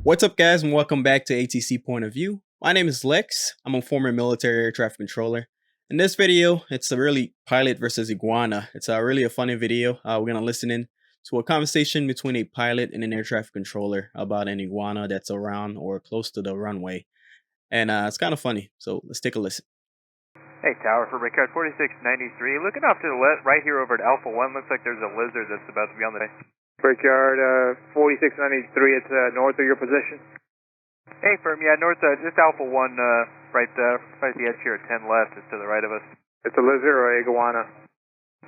What's up, guys, and welcome back to ATC Point of View. My name is Lex. I'm a former military air traffic controller. In this video, it's a really pilot versus iguana. It's really a funny video. We're going to listen in to a conversation between a pilot and an air traffic controller about an iguana that's around or close to the runway. And it's kind of funny, so let's take a listen. Hey, Tower for Ricard 4693. Looking off to the left, right here over at Alpha 1. Looks like there's a lizard that's about to be on the way. Brickyard 4693, it's north of your position. Hey, firm, yeah, north, just Alpha 1, right at the edge here at 10 left, is to the right of us. It's a lizard or a iguana?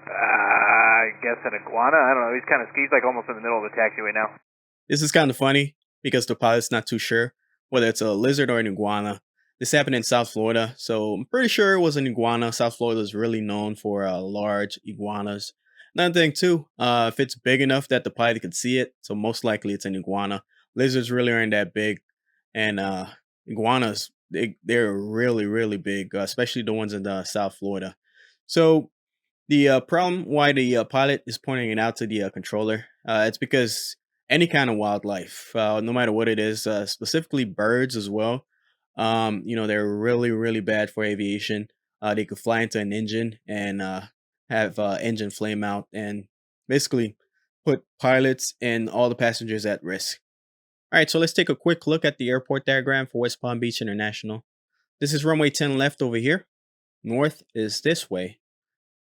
I guess an iguana? I don't know, he's like almost in the middle of the taxiway now. This is kind of funny because the pilot's not too sure whether it's a lizard or an iguana. This happened in South Florida, so I'm pretty sure it was an iguana. South Florida is really known for large iguanas. Another thing too, if it's big enough that the pilot could see it, so most likely it's an iguana. Lizards really aren't that big, and iguanas, they're really big, especially the ones in South Florida. So the problem why the pilot is pointing it out to the controller, it's because any kind of wildlife, no matter what it is, specifically birds as well, they're really bad for aviation. They could fly into an engine and have engine flame out and basically put pilots and all the passengers at risk. All right, so let's take a quick look at the airport diagram for West Palm Beach International. This is runway 10 left over here. North is this way.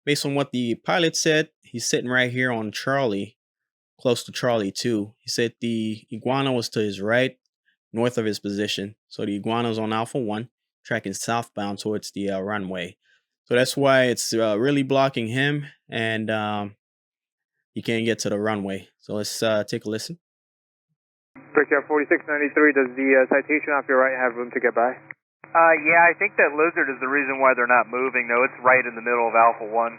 Based on what the pilot said, he's sitting right here on Charlie, close to Charlie 2. He said the iguana was to his right, north of his position. So the iguana is on Alpha 1, tracking southbound towards the runway. So that's why it's really blocking him, and he can't get to the runway. So let's take a listen. Brickyard 4693, does the citation off your right have room to get by? Yeah, I think that lizard is the reason why they're not moving, though. It's right in the middle of Alpha 1.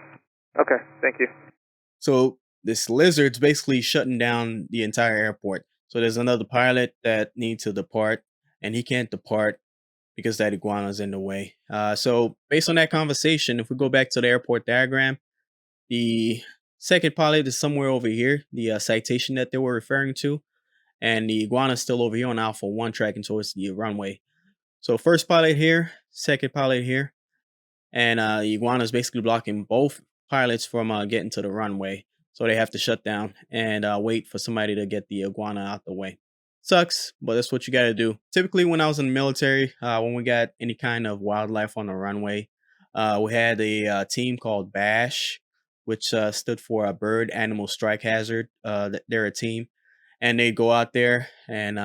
Okay, thank you. So this lizard's basically shutting down the entire airport. So there's another pilot that needs to depart, and he can't depart because that iguana is in the way. So based on that conversation, if we go back to the airport diagram, the second pilot is somewhere over here, the citation that they were referring to, and the iguana is still over here on Alpha 1 tracking towards the runway. So first pilot here, second pilot here, and the iguana is basically blocking both pilots from getting to the runway. So they have to shut down and wait for somebody to get the iguana out the way. Sucks, but that's what you got to do. Typically, when I was in the military, when we got any kind of wildlife on the runway, we had a team called BASH, which stood for a Bird Animal Strike Hazard. They're a team, and they'd go out there and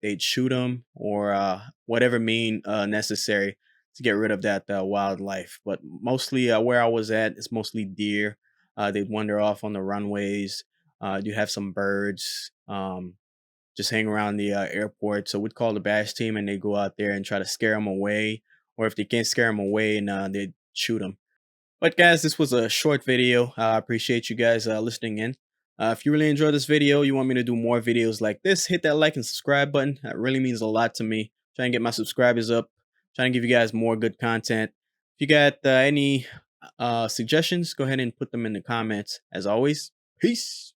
they'd shoot them or whatever mean necessary to get rid of that wildlife. But mostly where I was at, it's mostly deer. They'd wander off on the runways. You have some birds. Just hang around the airport. So we'd call the BASH team and they go out there and try to scare them away. Or if they can't scare them away, and they'd shoot them. But guys, this was a short video. I appreciate you guys listening in. If you really enjoyed this video, you want me to do more videos like this, hit that like and subscribe button. That really means a lot to me. Trying to get my subscribers up. Trying to give you guys more good content. If you got any suggestions, go ahead and put them in the comments. As always, peace.